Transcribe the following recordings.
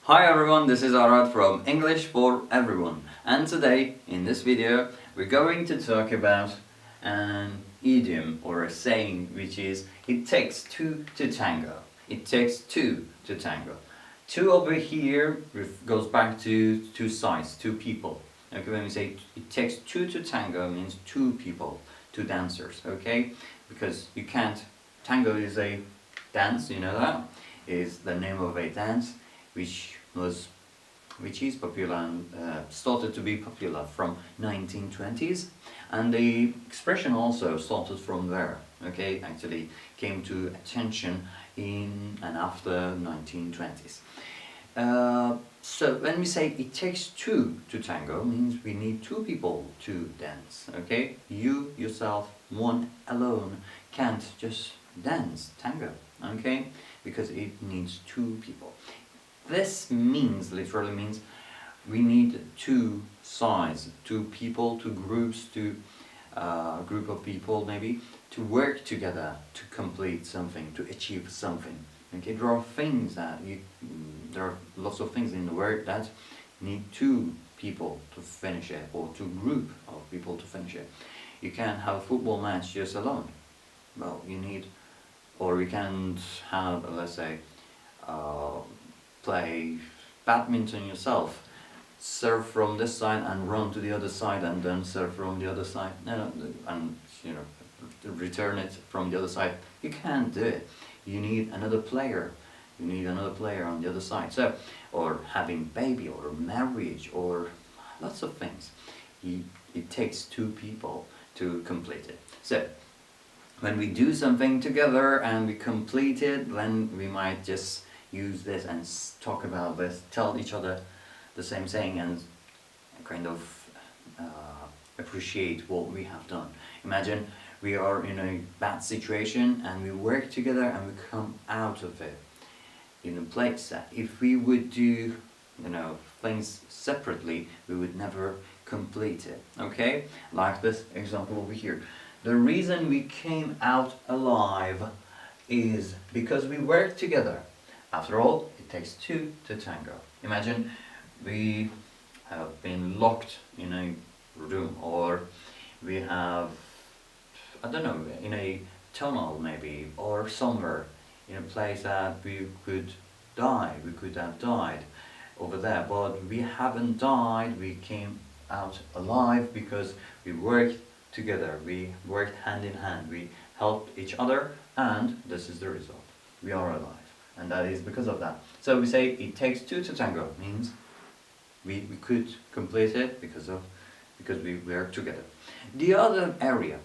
Hi everyone, this is Arad from English for Everyone, and today in this video we're going to talk about an idiom or a saying, which is it takes two to tango. It takes two to tango. Two over here goes back to two sides, two people. Okay, when we say it takes two to tango, it means two people, two dancers, okay? Because you can't, tango is a dance, you know that? Is the name of a dance which is popular and started to be popular from 1920s, and the expression also started from there. Okay, actually came to attention in and after 1920s. So when we say it takes two to tango, means we need two people to dance. Okay, you yourself, one alone, can't just dance tango. Okay, because it needs two people. This means, literally means, we need two sides, two people, two groups, two group of people maybe, to work together to complete something, to achieve something. Okay, there are lots of things in the world that need two people to finish it, or two group of people to finish it. You can't have a football match just alone. Well, you need, or you can't have, let's say, play badminton yourself, serve from this side and run to the other side and then serve from the other side, and return it from the other side. You can't do it. You need another player. You need another player on the other side. So, or having baby, or marriage, or lots of things. It takes two people to complete it. So, when we do something together and we complete it, then we might just use this and talk about this, tell each other the same saying, and kind of appreciate what we have done. Imagine we are in a bad situation and we work together and we come out of it in a place that if we would do things separately, we would never complete it. Okay, like this example over here. The reason we came out alive is because we worked together. After all, it takes two to tango. Imagine we have been locked in a room, or we have, I don't know, in a tunnel maybe, or somewhere in a place that we could die. We could have died over there, but we haven't died. We came out alive because we worked together. We worked hand in hand. We helped each other, and this is the result. We are alive. And that is because of that. So we say it takes two to tango, means we could complete it because we were together. The other area,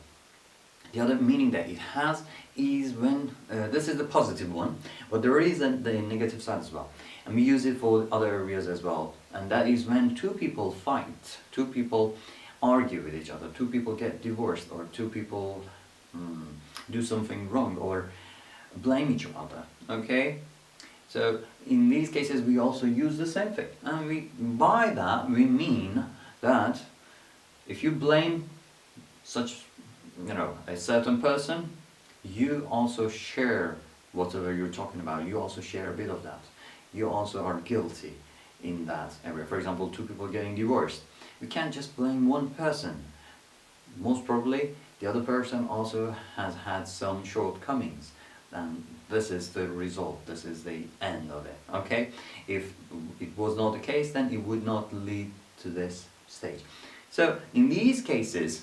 the other meaning that it has is when, this is the positive one, but there is the negative side as well. And we use it for other areas as well. And that is when two people fight, two people argue with each other, two people get divorced, or two people do something wrong, or blame each other. Okay, so in these cases we also use the same thing, and by that we mean that if you blame such a certain person, you also share whatever you're talking about. You also share a bit of that. You also are guilty in that area. For example, two people getting divorced, we can't just blame one person. Most probably the other person also has had some shortcomings, and this is the result, this is the end of it. Okay, if it was not the case, then it would not lead to this stage. So in these cases,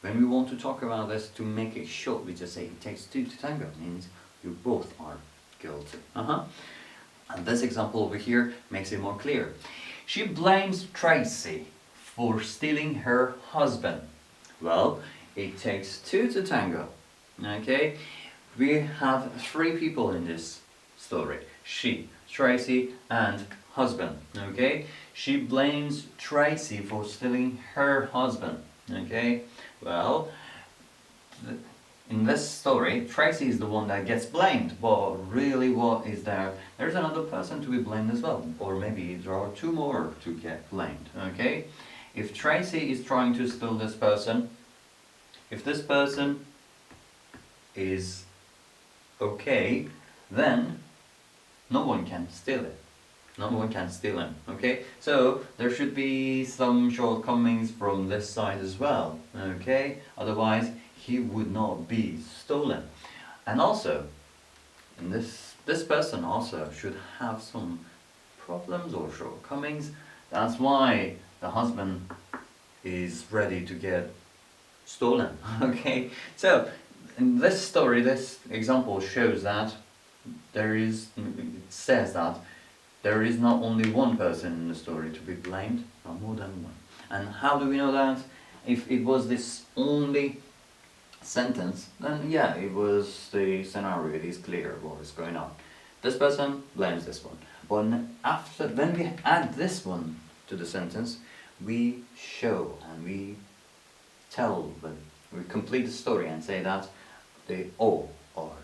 when we want to talk about this, to make it short, we just say it takes two to tango, means you both are guilty. And this example over here makes it more clear. She blames Tracy for stealing her husband. Well, it takes two to tango. Okay, we have three people in this story: she, Tracy, and husband. Okay, she blames Tracy for stealing her husband. Okay, well, in this story, Tracy is the one that gets blamed, but really what is there? There's another person to be blamed as well, or maybe there are two more to get blamed. Okay, if Tracy is trying to steal this person, if this person is okay, then no one can steal it. No one can steal him, okay? So there should be some shortcomings from this side as well, okay? Otherwise, he would not be stolen. And also, and this person also should have some problems or shortcomings. That's why the husband is ready to get stolen, okay? So in this story, this example shows that it says that there is not only one person in the story to be blamed, but more than one. And how do we know that? If it was this only sentence, then yeah, it was the scenario, it is clear what is going on. This person blames this one. But when we add this one to the sentence, we show and we tell, we complete the story and say that they all are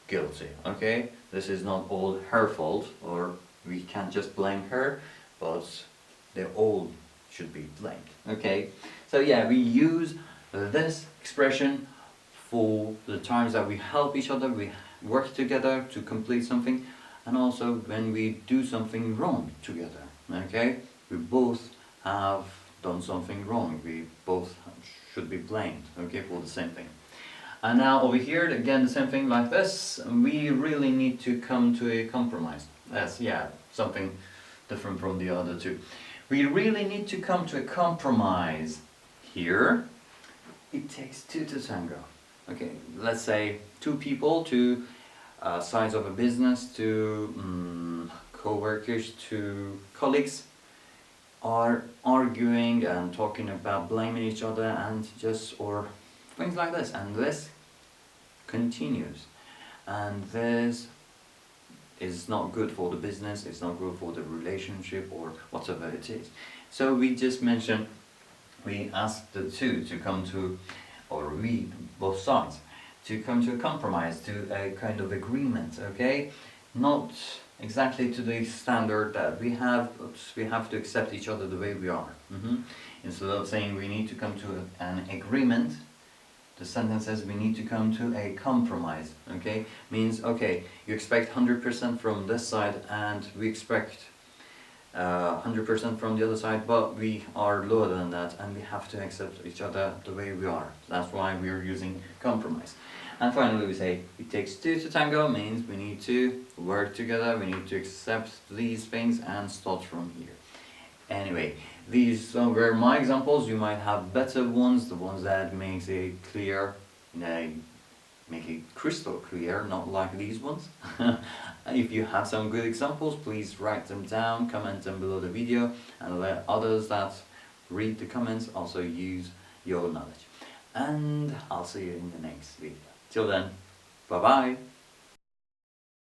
guilty, okay? This is not all her fault, or we can't just blame her, but they all should be blamed, okay? So yeah, we use this expression for the times that we help each other, we work together to complete something, and also when we do something wrong together, okay? We both have done something wrong, we both should be blamed, okay, for the same thing. And now over here, again, the same thing like this, we really need to come to a compromise. That's, yeah, something different from the other two. We really need to come to a compromise here. It takes two to tango. Okay, let's say two people, two sides of a business, two co-workers, two colleagues are arguing and talking about blaming each other and or things like this, and this continues, and this is not good for the business, it's not good for the relationship or whatever it is. So we just mentioned, we ask the two to come to, or we, both sides, to come to a compromise, to a kind of agreement, okay? Not exactly to the standard that we have, but we have to accept each other the way we are. Instead of saying we need to come to an agreement, the sentence says we need to come to a compromise, okay? Means, okay, you expect 100% from this side and we expect 100% from the other side, but we are lower than that and we have to accept each other the way we are. That's why we are using compromise. And finally we say, it takes two to tango, means we need to work together, we need to accept these things and start from here. Anyway, these were my examples. You might have better ones, the ones that makes it clear, make it crystal clear, not like these ones. If you have some good examples, please write them down, comment them below the video, and let others that read the comments also use your knowledge. And I'll see you in the next video. Till then, bye bye!